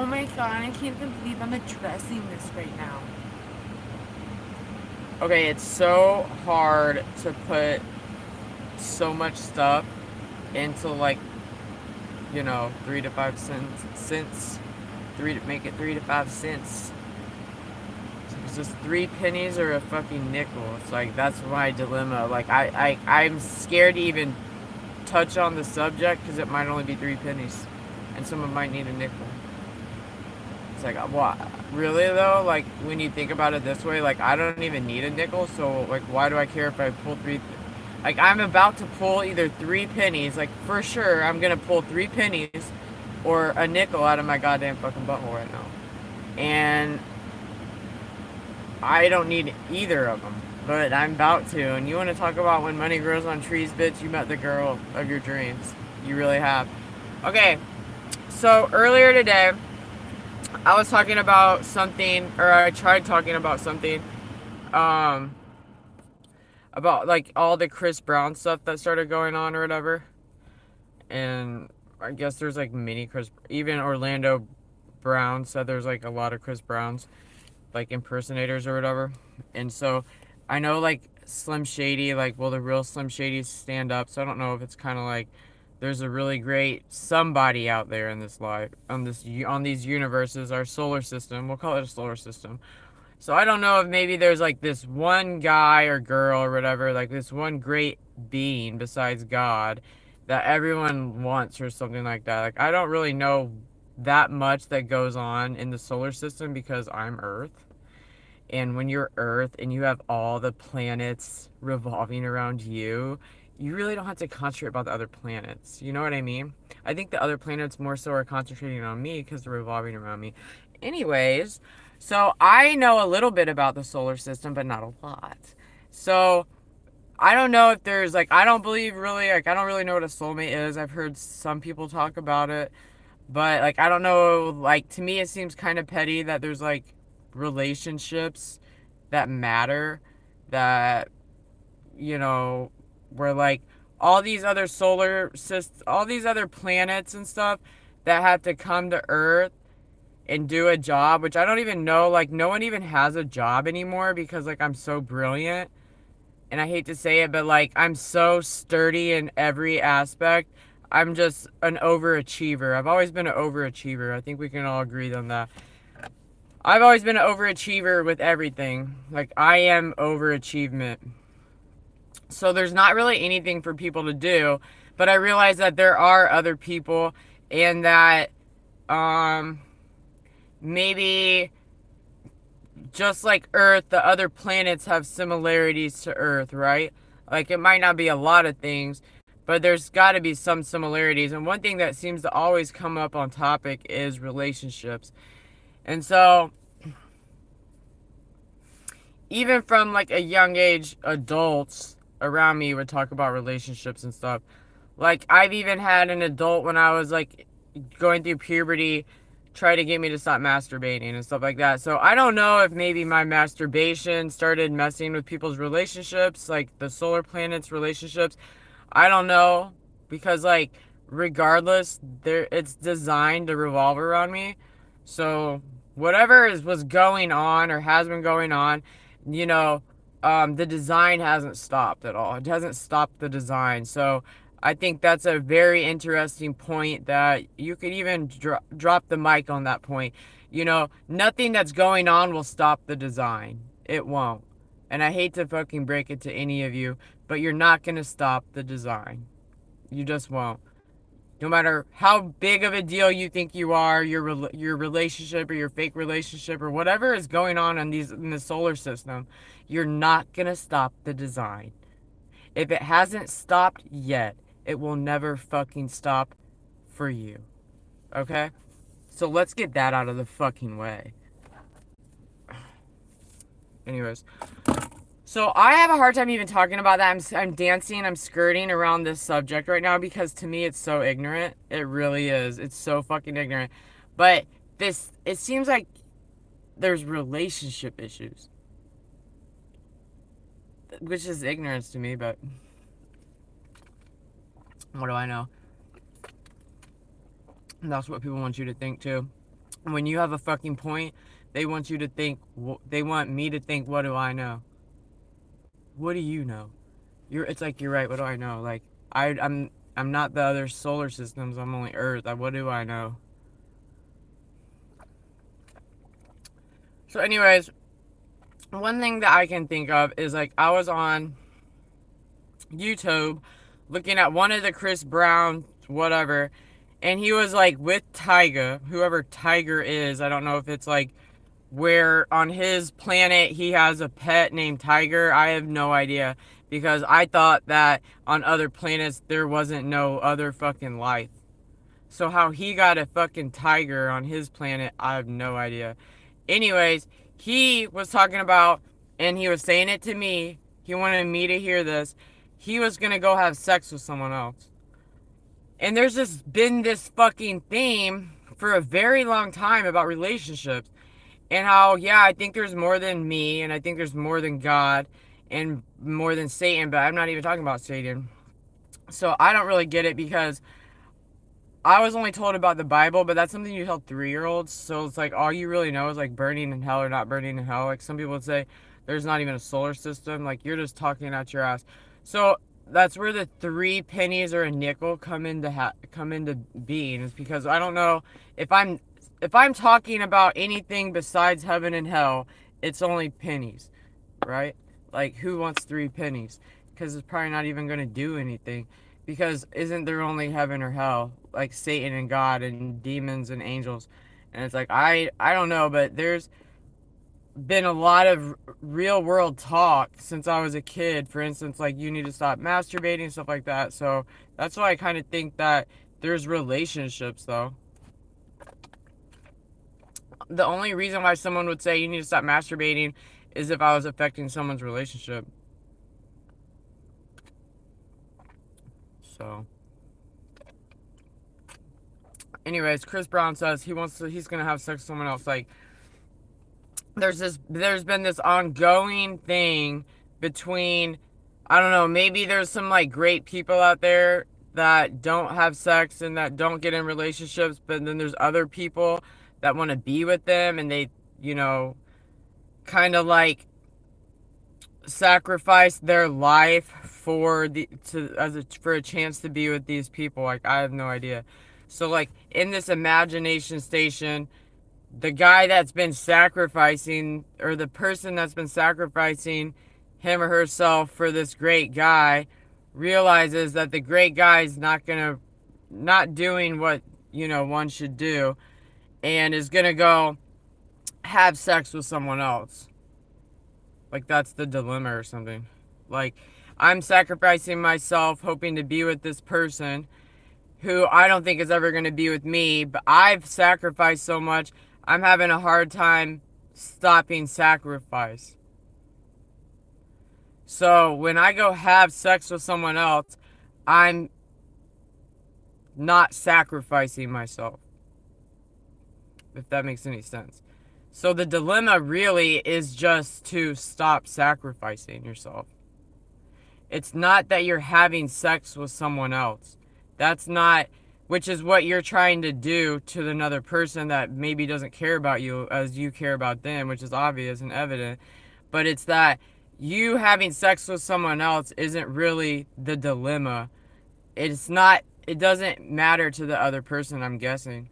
Oh my god, I can't believe I'm addressing this right now. Okay, it's so hard to put so much stuff into like, 3 to 5 cents. Make it 3 to 5 cents. It's just 3 pennies or a fucking nickel. It's like that's my dilemma. Like I'm scared to even touch on the subject because it might only be 3 pennies, and someone might need a nickel. It's like, what? Really though? Like when you think about it this way, like I don't even need a nickel, so like why do I care if I pull three? Like I'm about to pull either 3 pennies, like for sure I'm gonna pull 3 pennies or a nickel out of my goddamn fucking butthole right now, and I don't need either of them, but I'm about to. And you want to talk about when money grows on trees, bitch? You met the girl of your dreams. You really have. Okay, so earlier today, I was talking about something, or I tried talking about something, um, about like all the Chris Brown stuff that started going on or whatever. And I guess there's like mini Chris, even Orlando Brown said there's like a lot of Chris Browns, like impersonators or whatever. And so I know like Slim Shady, like will the real Slim Shady stand up? So I don't know if it's kind of like there's a really great somebody out there in this life on these universes, our solar system. We'll call it a solar system. So I don't know if maybe there's like this one guy or girl or whatever, like this one great being besides God that everyone wants or something like that. Like I don't really know that much that goes on in the solar system because I'm Earth. And when you're Earth and you have all the planets revolving around you, you really don't have to concentrate about the other planets. You know what I mean? I think the other planets more so are concentrating on me because they're revolving around me. Anyways, so I know a little bit about the solar system, but not a lot. So I don't know if there's like, I don't believe really, like, I don't really know what a soulmate is. I've heard some people talk about it. But like I don't know, like to me it seems kind of petty that there's like relationships that matter that where like all these other planets and stuff that have to come to Earth and do a job, which I don't even know, like no one even has a job anymore because like I'm so brilliant and I hate to say it, but like I'm so sturdy in every aspect. I'm just an overachiever. I've always been an overachiever. I think we can all agree on that. I've always been an overachiever with everything. Like I am overachievement. So there's not really anything for people to do, but I realize that there are other people and that um maybe just like Earth, the other planets have similarities to Earth, right? Like it might not be a lot of things, but there's got to be some similarities. And one thing that seems to always come up on topic is relationships. And so, even from like a young age, adults around me would talk about relationships and stuff. Like I've even had an adult when I was like going through puberty try to get me to stop masturbating and stuff like that. So I don't know if maybe my masturbation started messing with people's relationships, like the solar planets relationships. I don't know because like regardless, there it's designed to revolve around me. So whatever was going on or has been going on, you know, the design hasn't stopped at all. It hasn't stopped the design. So I think that's a very interesting point that you could even drop the mic on that point. Nothing that's going on will stop the design. It won't. And I hate to fucking break it to any of you, but you're not going to stop the design. You just won't. No matter how big of a deal you think you are, your relationship or your fake relationship or whatever is going on in the solar system, you're not going to stop the design. If it hasn't stopped yet, it will never fucking stop for you. Okay? So let's get that out of the fucking way. Anyways. So I have a hard time even talking about that. I'm dancing, I'm skirting around this subject right now because to me it's so ignorant. It really is. It's so fucking ignorant. But it seems like there's relationship issues. Which is ignorance to me, but what do I know? And that's what people want you to think too. When you have a fucking point, they want you to think, they want me to think, what do I know? What do you know? It's like, you're right, what do I know? Like, I'm not the other solar systems, I'm only Earth. What do I know? So anyways, one thing that I can think of is, like, I was on YouTube looking at one of the Chris Brown whatever, and he was like with Tyga, whoever Tiger is. I don't know if it's like where on his planet he has a pet named Tiger. I have no idea, because I thought that on other planets there wasn't no other fucking life. So how he got a fucking tiger on his planet, I have no idea. Anyways, he was talking about, and he was saying it to me, he wanted me to hear this. He was gonna go have sex with someone else. And there's just been this fucking theme for a very long time about relationships. And how, yeah, I think there's more than me, and I think there's more than God, and more than Satan, but I'm not even talking about Satan. So I don't really get it, because I was only told about the Bible, but that's something you tell 3-year-olds. So it's like, all you really know is like burning in hell or not burning in hell. Like, some people would say there's not even a solar system. Like, you're just talking out your ass. So that's where the 3 pennies or a nickel come into being, is because I don't know if I'm talking about anything besides heaven and hell, it's only pennies, right? Like, who wants 3 pennies? Because it's probably not even going to do anything. Because isn't there only heaven or hell? Like Satan and God and demons and angels. And it's like, I don't know, but there's been a lot of real world talk since I was a kid. For instance, like, you need to stop masturbating, stuff like that. So that's why I kind of think that there's relationships, though. The only reason why someone would say you need to stop masturbating is if I was affecting someone's relationship. So anyways, Chris Brown says he's gonna have sex with someone else. Like, there's been this ongoing thing between, I don't know, maybe there's some like great people out there that don't have sex and that don't get in relationships, but then there's other people that want to be with them, and they, you know, kind of like sacrifice their life for for a chance to be with these people. Like, I have no idea. So like, in this imagination station, the guy that's been sacrificing, or the person that's been sacrificing him or herself for this great guy, realizes that the great guy is not doing what, one should do, and is gonna go have sex with someone else. Like, that's the dilemma or something. Like, I'm sacrificing myself hoping to be with this person who I don't think is ever going to be with me, but I've sacrificed so much, I'm having a hard time stopping sacrifice. So when I go have sex with someone else, I'm not sacrificing myself, if that makes any sense. So the dilemma really is just to stop sacrificing yourself. It's not that you're having sex with someone else. That's not, which is what you're trying to do to another person that maybe doesn't care about you as you care about them, which is obvious and evident. But it's that you having sex with someone else isn't really the dilemma. It doesn't matter to the other person, I'm guessing.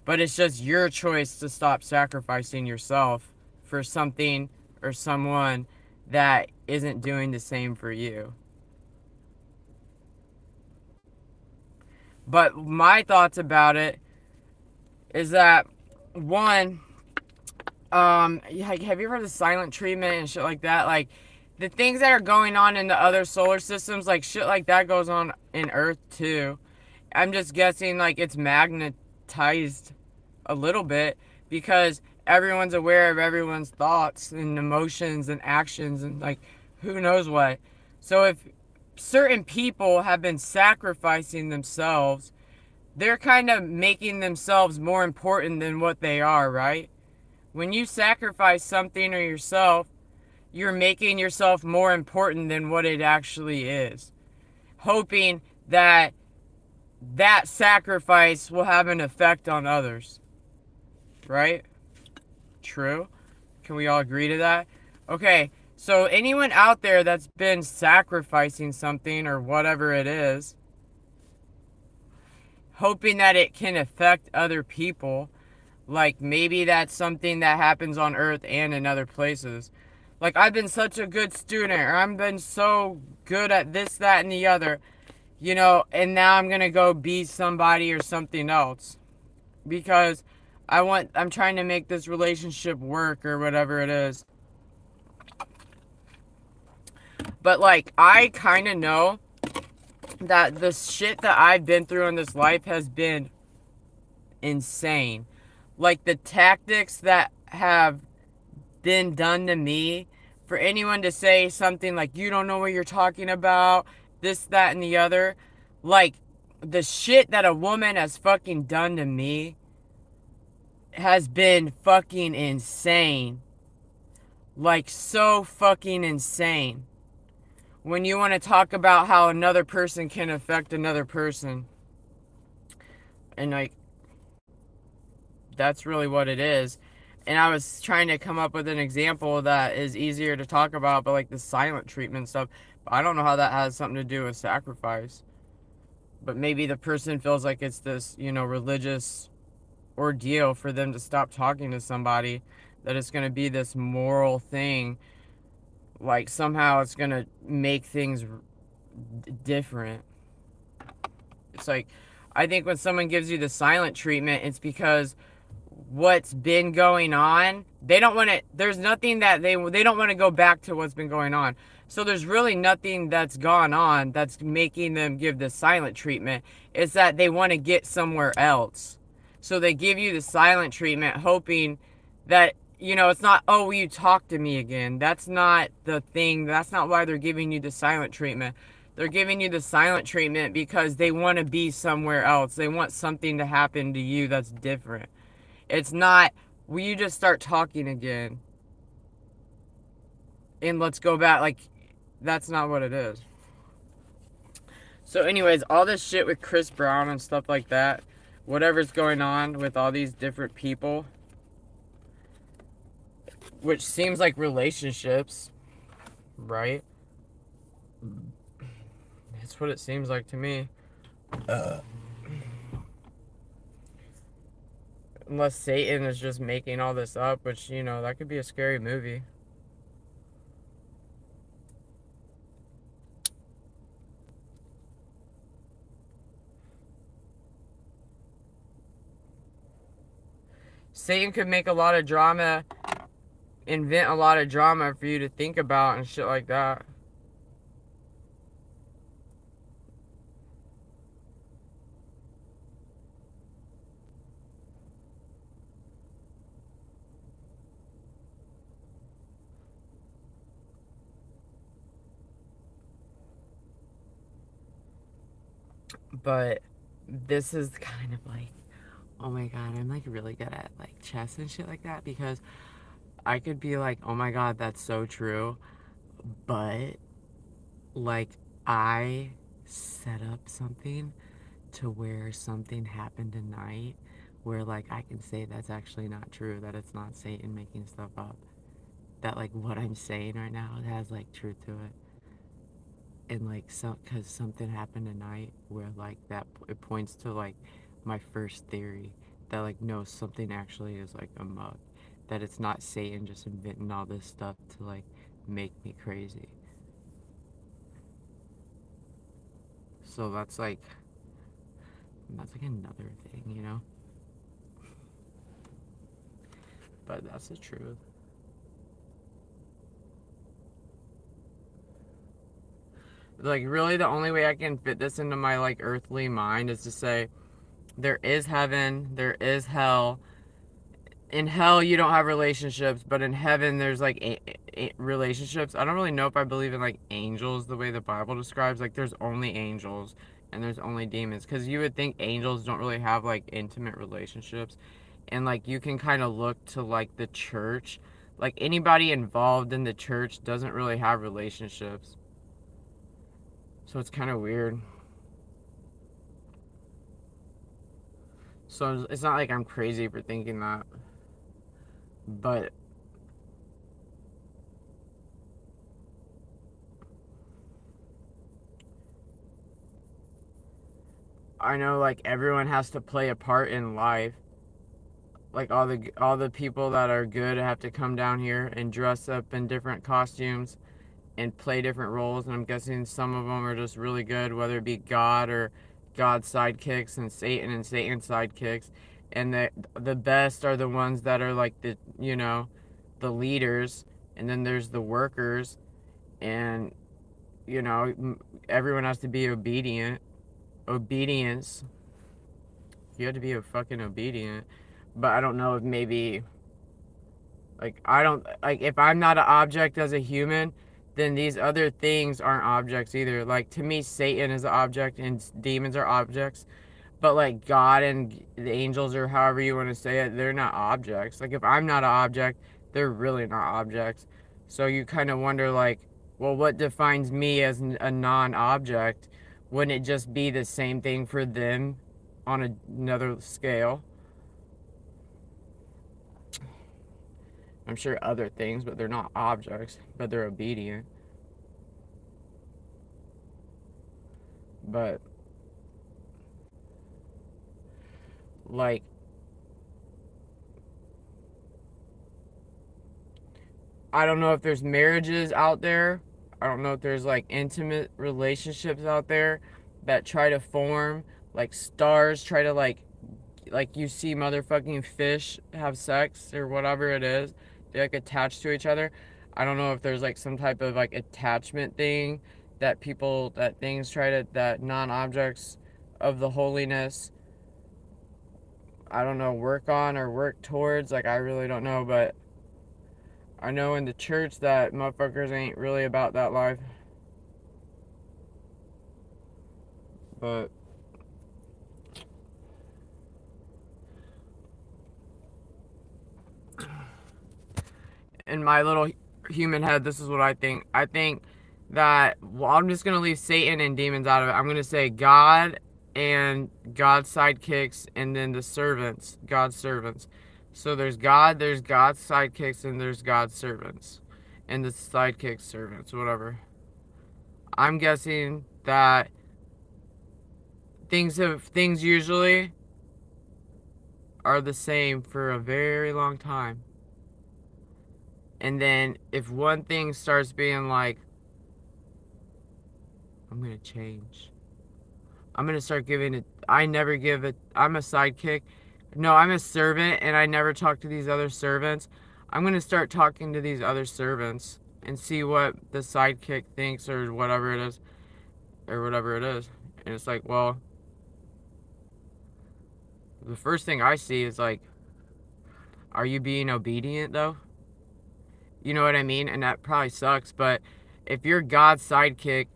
But it's just your choice to stop sacrificing yourself for something or someone that isn't doing the same for you. But my thoughts about it is that, one, have you ever heard of silent treatment and shit like that? Like, the things that are going on in the other solar systems, like, shit like that goes on in Earth too. I'm just guessing, like, it's magnetized a little bit because everyone's aware of everyone's thoughts and emotions and actions and, like, who knows what. So if certain people have been sacrificing themselves, they're kind of making themselves more important than what they are, right? When you sacrifice something or yourself, you're making yourself more important than what it actually is, hoping that sacrifice will have an effect on others. right? True. Can we all agree to that? Okay, so anyone out there that's been sacrificing something or whatever it is, hoping that it can affect other people, like maybe that's something that happens on Earth and in other places. Like, I've been such a good student, or I've been so good at this, that, and the other, and now I'm gonna go be somebody or something else. Because I'm trying to make this relationship work or whatever it is. But, like, I kind of know that the shit that I've been through in this life has been insane. Like, the tactics that have been done to me, for anyone to say something like, you don't know what you're talking about, this, that, and the other. Like, the shit that a woman has fucking done to me has been fucking insane. Like, so fucking insane. When you want to talk about how another person can affect another person. And, like, that's really what it is. And I was trying to come up with an example that is easier to talk about, but like the silent treatment stuff. But I don't know how that has something to do with sacrifice. But maybe the person feels like it's this, religious ordeal for them to stop talking to somebody, that it's going to be this moral thing. Like somehow it's going to make things different. It's like, I think when someone gives you the silent treatment, it's because what's been going on, they don't want to, there's nothing that they don't want to go back to what's been going on. So there's really nothing that's gone on that's making them give the silent treatment. It's that they want to get somewhere else. So they give you the silent treatment hoping that, it's not, oh, will you talk to me again? That's not the thing. That's not why they're giving you the silent treatment. They're giving you the silent treatment because they want to be somewhere else. They want something to happen to you that's different. It's not, will you just start talking again? And let's go back. Like, that's not what it is. So anyways, all this shit with Chris Brown and stuff like that, whatever's going on with all these different people, which seems like relationships, right? That's what it seems like to me. Unless Satan is just making all this up, which, that could be a scary movie. Satan could make a lot of drama, invent a lot of drama for you to think about and shit like that. But this is kind of like, oh my god, I'm like really good at like chess and shit like that, because I could be like, oh my god, that's so true, but like I set up something to where something happened tonight where like I can say that's actually not true, that it's not Satan making stuff up, that like what I'm saying right now has like truth to it. And like because something happened tonight where like that it points to like my first theory that like no, something actually is like a mug, that it's not Satan just inventing all this stuff to like make me crazy. So that's like another thing. But that's the truth. Like, really, the only way I can fit this into my like earthly mind is to say there is heaven, there is hell. In hell you don't have relationships, but in heaven there's like relationships. I don't really know if I believe in like angels the way the Bible describes. Like, there's only angels and there's only demons, because you would think angels don't really have like intimate relationships. And like you can kind of look to like the church, like anybody involved in the church doesn't really have relationships. So it's kind of weird. So it's not like I'm crazy for thinking that. But I know like everyone has to play a part in life. Like all the people that are good have to come down here and dress up in different costumes and play different roles, and I'm guessing some of them are just really good, whether it be God or God's sidekicks and Satan's sidekicks. And the best are the ones that are like the leaders, and then there's the workers, and everyone has to be obedient. Obedience. You have to be a fucking obedient. But I don't know if maybe like I don't like if I'm not an object as a human, then these other things aren't objects either. Like to me, Satan is an object and demons are objects. But like God and the angels or however you want to say it, they're not objects. Like if I'm not an object, they're really not objects. So you kind of wonder like, well, what defines me as a non-object? Wouldn't it just be the same thing for them on another scale? I'm sure other things, but they're not objects, but they're obedient. But like I don't know if there's marriages out there. I don't know if there's like intimate relationships out there that try to form like stars try to like you see motherfucking fish have sex or whatever it is. They like attach to each other. I don't know if there's like some type of like attachment thing that things try to that non-objects of the holiness I don't know work on or work towards. Like I really don't know, but I know in the church that motherfuckers ain't really about that life. But in my little human head, this is what I think. I think that, well, I'm just going to leave Satan and demons out of it. I'm going to say God and God's sidekicks, and then the servants, God's servants. So there's God's sidekicks, and there's God's servants. And the sidekicks, servants, whatever. I'm guessing that things usually are the same for a very long time. And then if one thing starts being like, I'm gonna change. I'm gonna start giving it. I never give it. I'm a sidekick. No, I'm a servant, and I never talk to these other servants. I'm gonna start talking to these other servants and see what the sidekick thinks or whatever it is, or whatever it is. And it's like, well, the first thing I see is like, are you being obedient though? You know what I mean? And that probably sucks, but if you're God's sidekick,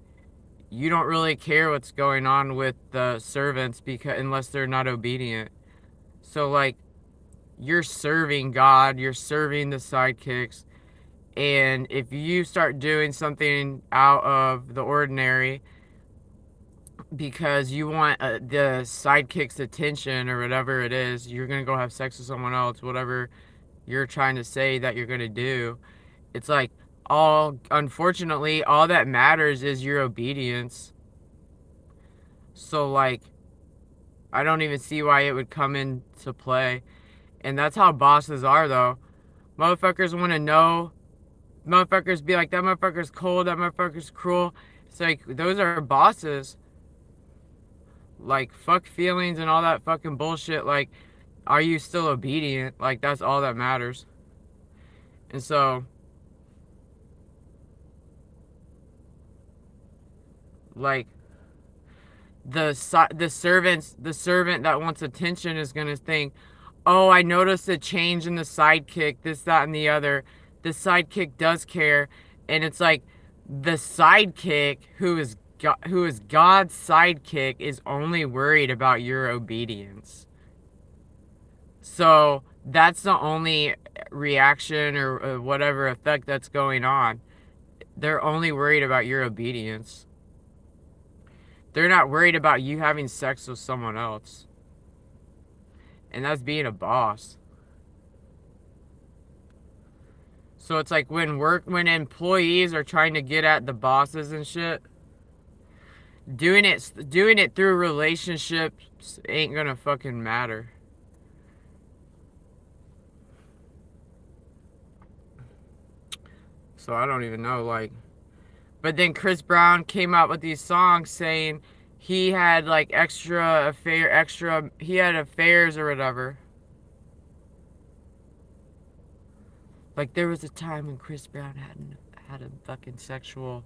you don't really care what's going on with the servants because unless they're not obedient. So like you're serving God, you're serving the sidekicks, and if you start doing something out of the ordinary because you want the sidekick's attention or whatever it is, you're going to go have sex with someone else, whatever you're trying to say that you're going to do. It's like unfortunately all that matters is your obedience. So like I don't even see why it would come into play. And that's how bosses are though. Motherfuckers want to know. Motherfuckers be like, that motherfucker's cold, that motherfucker's cruel. It's like, those are bosses. Like, fuck feelings and all that fucking bullshit. Like, are you still obedient? Like, that's all that matters. And so, like, the servant that wants attention is gonna think, oh, I noticed a change in the sidekick, this, that, and the other. The sidekick does care, and it's like the sidekick who is God's sidekick is only worried about your obedience. So that's the only reaction or whatever effect that's going on. They're only worried about your obedience. They're not worried about you having sex with someone else. And that's being a boss. So it's like when employees are trying to get at the bosses and shit, doing it through relationships ain't gonna fucking matter. So I don't even know, like. But then Chris Brown came out with these songs saying he had like he had affairs or whatever. Like there was a time when Chris Brown had a fucking sexual.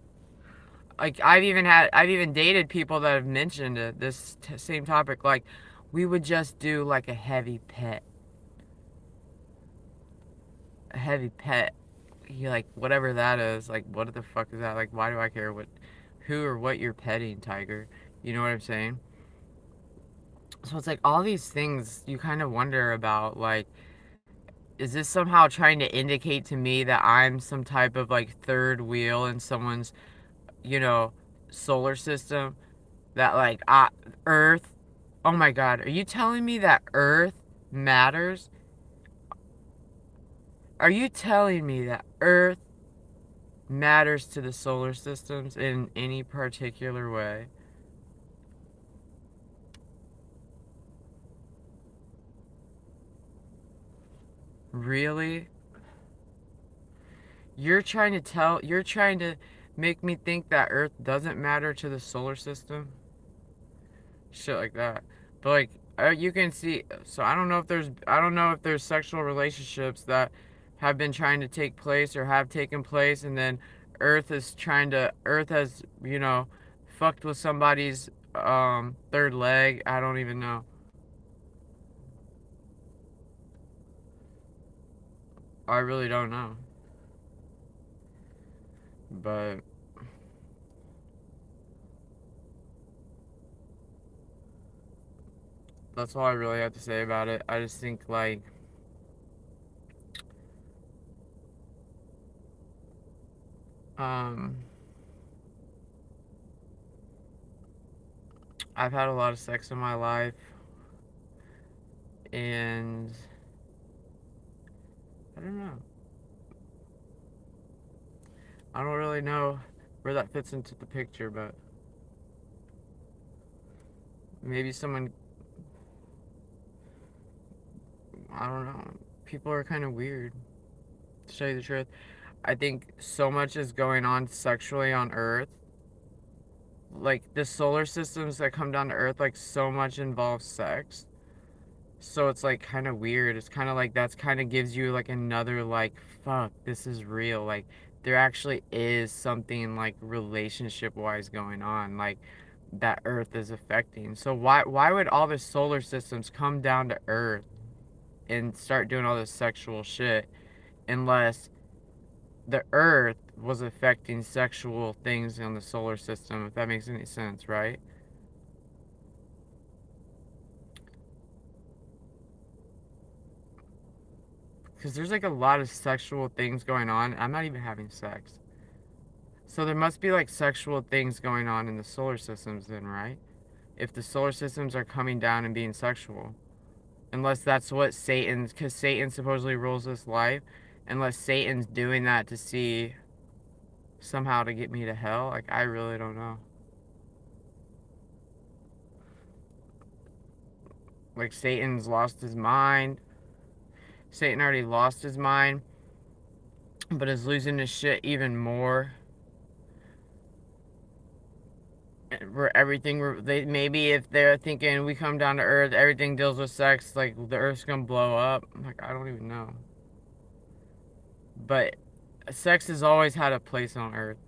Like I've even dated people that have mentioned it, this same topic. Like we would just do like a heavy pet. He like whatever that is. Like what the fuck is that? Like why do I care who or what you're petting, Tiger? You know what I'm saying? So it's like all these things you kind of wonder about. Like is this somehow trying to indicate to me that I'm some type of like third wheel in someone's, you know, solar system? That like Earth. Oh my God, are you telling me that Earth matters? Are you telling me that Earth matters to the solar systems in any particular way? Really? You're trying to make me think that Earth doesn't matter to the solar system? Shit like that. But like you can see, so I don't know if there's sexual relationships that have been trying to take place or have taken place, and then Earth has, you know, fucked with somebody's third leg. I don't even know. I really don't know. But that's all I really have to say about it. I just think like um I've had a lot of sex in my life, and I don't know. I don't really know where that fits into the picture, but maybe someone, I don't know. People are kind of weird, to tell you the truth. I think so much is going on sexually on Earth. Like the solar systems that come down to Earth, like so much involves sex. So it's like kind of weird. It's kind of like that's kind of gives you like another like fuck, this is real. Like there actually is something like relationship wise going on. Like that Earth is affecting. So why would all the solar systems come down to Earth and start doing all this sexual shit unless the Earth was affecting sexual things in the solar system, if that makes any sense, right? Because there's like a lot of sexual things going on. I'm not even having sex. So there must be like sexual things going on in the solar systems then, right? If the solar systems are coming down and being sexual. Unless that's what Satan's, because Satan supposedly rules this life. Unless Satan's doing that to see somehow to get me to hell. Like, I really don't know. Like, Satan's lost his mind. Satan already lost his mind, but is losing his shit even more. Where everything, they maybe if they're thinking we come down to Earth, everything deals with sex, like the Earth's gonna blow up. Like, I don't even know. But sex has always had a place on Earth.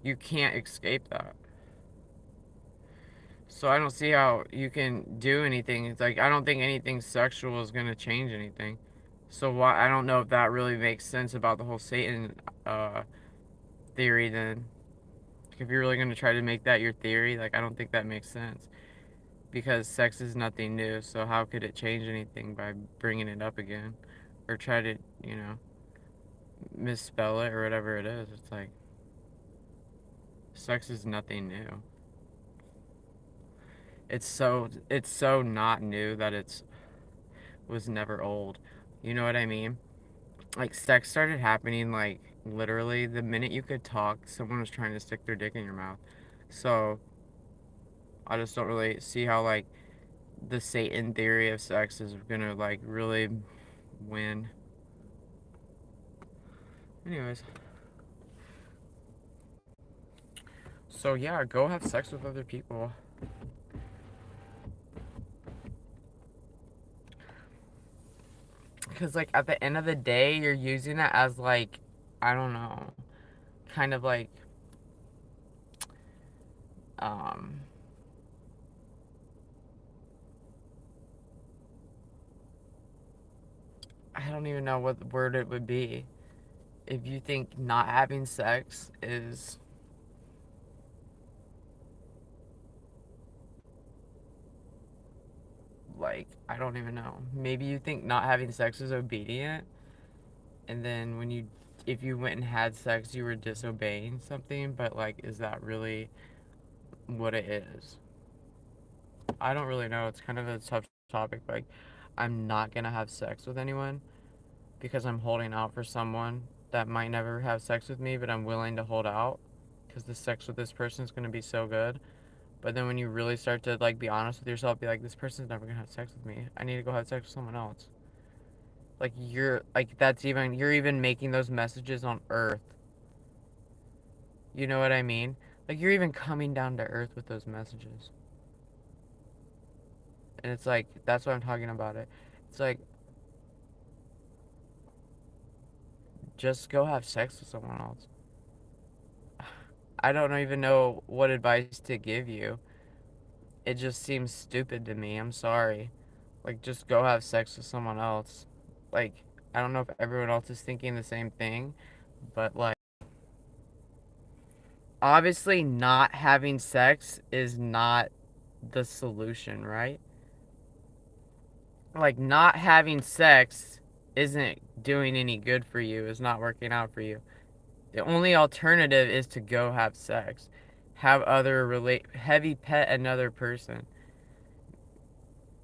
You can't escape that. So I don't see how you can do anything. It's like I don't think anything sexual is gonna change anything. So why I don't know if that really makes sense about the whole Satan uh, theory. Then, if you're really gonna try to make that your theory, like I don't think that makes sense because sex is nothing new. So how could it change anything by bringing it up again, or try to misspell it or whatever it is? It's like sex is nothing new. It's so not new that it's was never old. You know what I mean? Like, sex started happening, like, literally the minute you could talk, someone was trying to stick their dick in your mouth. So, I just don't really see how, like, the Satan theory of sex is gonna, like, really win. Anyways. So, yeah, go have sex with other people. Because, like, at the end of the day, you're using it as, like, I don't know, kind of like, um, I don't even know what word it would be. If you think not having sex is, like, I don't even know. Maybe you think not having sex is obedient, and then if you went and had sex, you were disobeying something, but, like, is that really what it is? I don't really know. It's kind of a tough topic. Like, I'm not gonna have sex with anyone because I'm holding out for someone that might never have sex with me, but I'm willing to hold out because the sex with this person is gonna be so good. But then when you really start to, like, be honest with yourself, be like, this person's never gonna have sex with me. I need to go have sex with someone else. Like, you're even making those messages on Earth. You know what I mean? Like, you're even coming down to Earth with those messages. And it's like, that's what I'm talking about it. It's like, just go have sex with someone else. I don't even know what advice to give you. It just seems stupid to me. I'm sorry. Like, just go have sex with someone else. Like, I don't know if everyone else is thinking the same thing, but, like, obviously not having sex is not the solution, right? Like, not having sex isn't doing any good for you, is not working out for you. The only alternative is to go have sex. Heavy pet another person.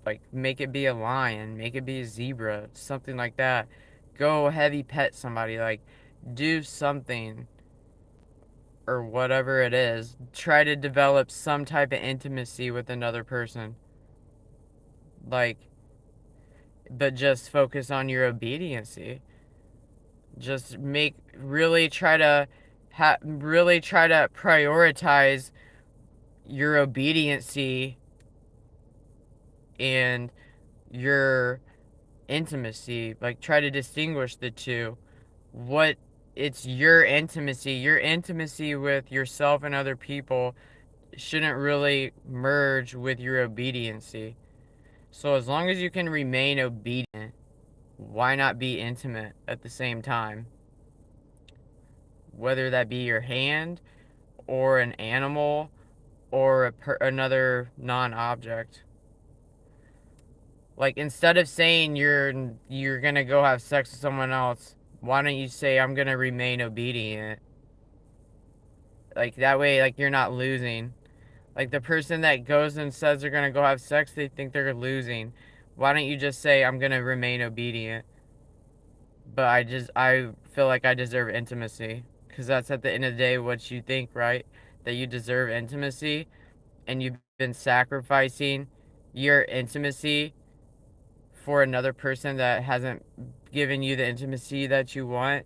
Like, make it be a lion, make it be a zebra, something like that. Go heavy pet somebody, like, do something or whatever it is. Try to develop some type of intimacy with another person. Like, but just focus on your obediency. Just really try to prioritize your obediency and your intimacy. Like, try to distinguish the two. What It's your intimacy with yourself and other people shouldn't really merge with your obediency. So as long as you can remain obedient, why not be intimate at the same time? Whether that be your hand or an animal or another non-object. Like, instead of saying you're gonna go have sex with someone else, why don't you say I'm gonna remain obedient? Like, that way, like, you're not losing. Like, the person that goes and says they're gonna go have sex, they think they're losing. Why don't you just say I'm gonna remain obedient? But I feel like I deserve intimacy because that's at the end of the day what you think, right? That you deserve intimacy and you've been sacrificing your intimacy for another person that hasn't given you the intimacy that you want,